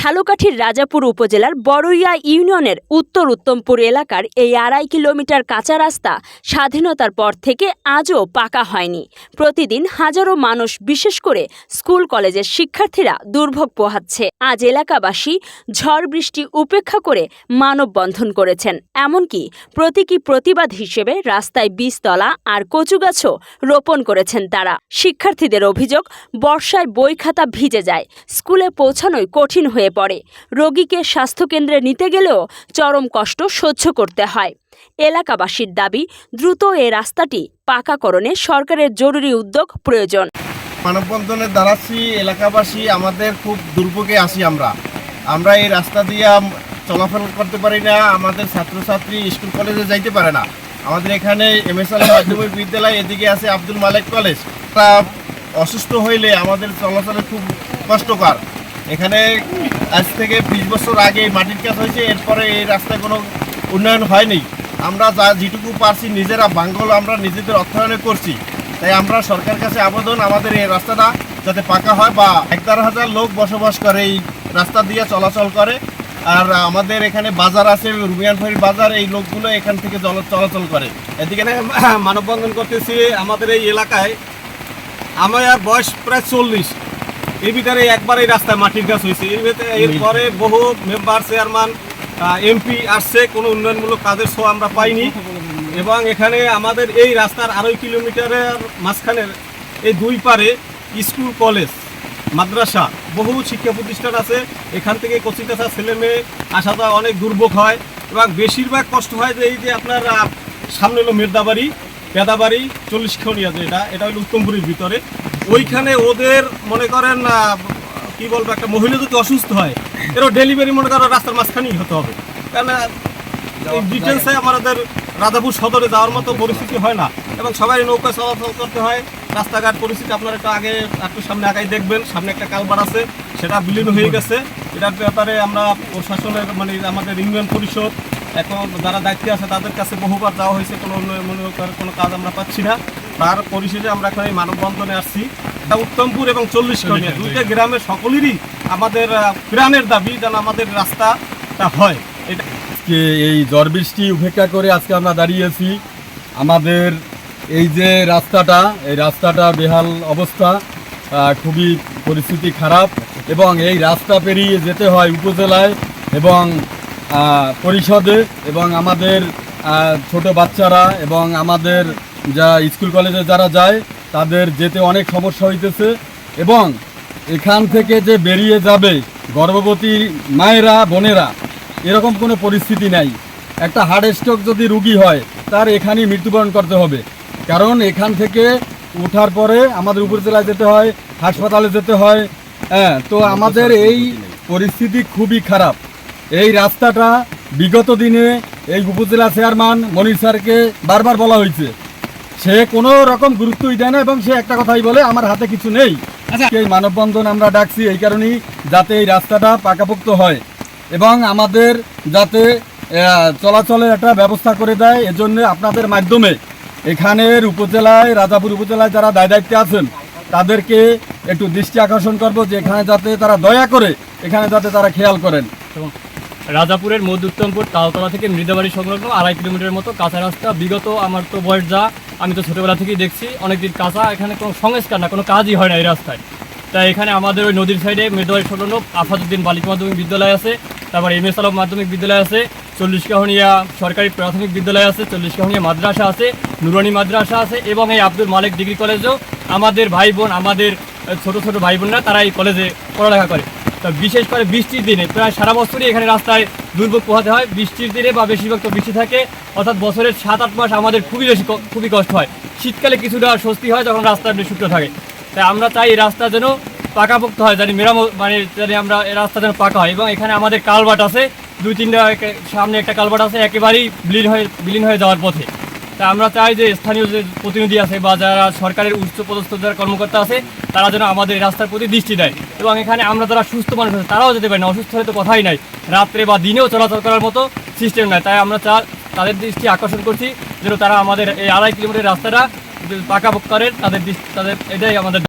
ঝালকাঠির রাজাপুর উপজেলার বড়ইয়া ইউনিয়নের উত্তর উত্তমপুর এলাকার এই 2.5 কিলোমিটার কাঁচা রাস্তা স্বাধীনতার পর থেকে আজও পাকা হয়নি। প্রতিদিন হাজারো মানুষ, বিশেষ করে স্কুল কলেজের শিক্ষার্থীরা দুর্ভোগ পোহাচ্ছে। আজ এলাকাবাসী ঝড় বৃষ্টি উপেক্ষা করে মানববন্ধন করেছেন। এমনকি প্রতীকী প্রতিবাদ হিসেবে রাস্তায় বীজতলা আর কচু গাছও রোপণ করেছেন তারা। শিক্ষার্থীদের অভিযোগ, বর্ষায় বই খাতা ভিজে যায়, স্কুলে পৌঁছানোই কঠিন হয়ে পড়ে। রোগীকে স্বাস্থ্যকেন্দ্রে নিতে গেলেও চরম কষ্ট সহ্য করতে হয়। এলাকাবাসীর দাবি, দ্রুত এই রাস্তাটি পাকাকরণে সরকারের জরুরি উদ্যোগ প্রয়োজন। মানববন্ধনের দাঁড়াচ্ছি এলাকাবাসী, আমাদের খুব দুর্ভোগে আছি। আমরা এই রাস্তা দিয়ে চলাফেরা করতে পারি না। আমাদের ছাত্রছাত্রী স্কুল কলেজে যাইতে পারে না। আমাদের এখানে এমএস আলী মাধ্যমিক বিদ্যালয়, এদিকে আছে আব্দুল মালেক কলেজ। অসুস্থ হইলে আমাদের চলাচলে খুব কষ্টকর। এখানে আজ থেকে 20 বছর আগে মাটির কাজ হয়েছে, এরপরে এই রাস্তায় কোনো উন্নয়ন হয়নি। আমরা যেটুকু পারছি নিজেরা বাঙ্গল আমরা নিজেদের অর্থায়নে করছি। তাই আমরা সরকারের কাছে আবেদন, আমাদের এই রাস্তাটা যাতে পাকা হয় বা 11,000 লোক বসবাস করে এই রাস্তা দিয়ে চলাচল করে। আর আমাদের এখানে বাজার আছে, রুমিয়ানফারি বাজার, এই লোকগুলো এখান থেকে চলাচল করে। এদিকে মানববন্ধন করতেছি আমাদের এই এলাকায়। আমার বয়স প্রায় 40। এর ভিতরে একবার এই রাস্তায় মাটির গাছ হয়েছে। এরপরে বহু মেম্বার, চেয়ারম্যান, এমপি আসছে, কোনো উন্নয়নমূলক কাজের শো আমরা পাইনি। এবং এখানে আমাদের এই রাস্তার 2.5 কিলোমিটারের মাঝখানের এই দুই পারে স্কুল, কলেজ, মাদ্রাসা, বহু শিক্ষা প্রতিষ্ঠান আছে। এখান থেকে কচিকাছা ছেলে মেয়ে আসা যাওয়া অনেক দুর্ভোগ হয়। এবং বেশিরভাগ কষ্ট হয় যে এই যে আপনার সামনে হলো মেদাবাড়ি, পেদাবাড়ি, 40 খনিয়া, এটা হলো উত্তমপুরের ভিতরে। ওইখানে ওদের মনে করেন কি বলবো, একটা মহিলা যদি অসুস্থ হয়, এরও ডেলিভারি মনে করেন রাস্তার মাঝখানেই হতে হবে। কারণ ডিটেলসে আমাদের রাজাপুর সদরে যাওয়ার মতো পরিস্থিতি হয় না, এবং সবাই নৌকা চলাচল করতে হয়। রাস্তাঘাট পরিস্থিতি আপনারা একটু সামনে আগাই দেখবেন, সামনে একটা কালভার আছে, সেটা বিলীন হয়ে গেছে। এটার ব্যাপারে আমরা প্রশাসনের আমাদের ইউনিয়ন পরিষদ এখন যারা দায়িত্বে আছে তাদের কাছে বহুবার যাওয়া হয়েছে, কোনো কোনো কাজ আমরা পাচ্ছি না। তার পরিশেষে আমরা এখন এই মানববন্ধনে আসছি। এটা উত্তমপুর এবং 40 খনিয়া দুইটা গ্রামের সকলেরই আমাদের প্রাণের দাবি যেন আমাদের রাস্তাটা হয়। এটা এই ঝড় বৃষ্টি উপেক্ষা করে আজকে আমরা দাঁড়িয়েছি। আমাদের এই যে রাস্তাটা, এই রাস্তাটা বেহাল অবস্থা, খুবই পরিস্থিতি খারাপ। এবং এই রাস্তা পেরিয়ে যেতে হয় উপজেলায় এবং পরিষদে, এবং আমাদের ছোট বাচ্চারা এবং আমাদের যা স্কুল কলেজে যারা যায় তাদের যেতে অনেক সমস্যা হইতেছে। এবং এখান থেকে যে বেরিয়ে যাবে গর্ভবতী মায়েরা, বোনেরা, এরকম কোনো পরিস্থিতি নাই। একটা হার্ট স্ট্রোক যদি রুগী হয় তার এখানেই মৃত্যুবরণ করতে হবে। কারণ এখান থেকে ওঠার পরে আমাদের উপজেলায় যেতে হয়, হাসপাতালে যেতে হয়। তো আমাদের এই পরিস্থিতি খুবই খারাপ। এই রাস্তাটা বিগত দিনে এই উপজেলা চেয়ারম্যান মনির স্যারকে বারবার বলা হয়েছে, সে কোনো রকম গুরুত্বই দেয় না, এবং সে একটা কথাই বলে, আমার হাতে কিছু নেই। এই মানববন্ধন আমরা ডাকছি এই কারণেই, যাতে এই রাস্তাটা পাকাপোক্ত হয় এবং আমাদের যাতে চলাচলের একটা ব্যবস্থা করে দেয়। এজন্য আপনাদের মাধ্যমে এখানের উপজেলায়, রাজাপুর উপজেলায় যারা দায়িত্বে আছেন তাদেরকে একটু দৃষ্টি আকর্ষণ করব যে এখানে যাতে তারা দয়া করে এখানে যাতে তারা খেয়াল করেন। রাজাপুরের মধ্য উত্তমপুর তালতলা থেকে মৃদাবাড়ি সংলগ্ন 2.5 কিলোমিটারের মতো কাঁচা রাস্তা। বিগত আমার তো বয়স যা, আমি তো ছোটোবেলা থেকেই দেখছি অনেকদিন কাঁচা। এখানে কোনো সংস্কার না, কোনো কাজই হয় না এই রাস্তায়। তাই এখানে আমাদের ওই নদীর সাইডে মৃদাবাড়ি সংলগ্ন আফাজউদ্দিন বালিকা মাধ্যমিক বিদ্যালয় আছে, তারপর এমএস আলম মাধ্যমিক বিদ্যালয় আছে, 40 কাহনিয়া সরকারি প্রাথমিক বিদ্যালয় আছে, 40 কাহনিয়া মাদ্রাসা আছে, নুরানি মাদ্রাসা আছে, এবং এই আব্দুল মালেক ডিগ্রি কলেজেও আমাদের ভাই বোন, আমাদের ছোট ছোট ভাই বোনরা তারা এই কলেজে পড়ালেখা করে। তো বিশেষ করে বৃষ্টির দিনে প্রায় সারা বছরই এখানে রাস্তায় দুর্ভোগ পোহাতে হয়। বৃষ্টির দিনে বা বেশিরভাগ তো বৃষ্টি থাকে, অর্থাৎ বছরের 7-8 মাস আমাদের খুবই কষ্ট হয়। শীতকালে কিছুটা স্বস্তি হয় যখন রাস্তা শুকনো থাকে। তাই আমরা চাই এই রাস্তা যেন পাকাপোক্ত হয়, জানি মেরামত, জানি আমরা এই রাস্তা যেন পাকা হয়। এবং এখানে আমাদের কালভার্ট আছে, 2-3টা, সামনে একটা কালভার্ট আছে একেবারেই বিলীন হয়ে যাওয়ার পথে। তা আমরা চাই যে স্থানীয় যে প্রতিনিধি আছে বা যারা সরকারের উচ্চপদস্থ যারা কর্মকর্তা আছে তারা যেন আমাদের রাস্তার প্রতি দৃষ্টি দেয়। এবং এখানে আমরা যারা সুস্থ মানুষ আছে তারাও যেতে পারি না, অসুস্থ হলে তো কথাই নাই, রাত্রে বা দিনেও চলাচল করার মতো সিস্টেম নাই। তাই আমরা তাদের দৃষ্টি আকর্ষণ করছি যেন তারা আমাদের এই 2.5 কিলোমিটার রাস্তাটা পাকাপোক্ত করেন। তাদের এটাই আমাদের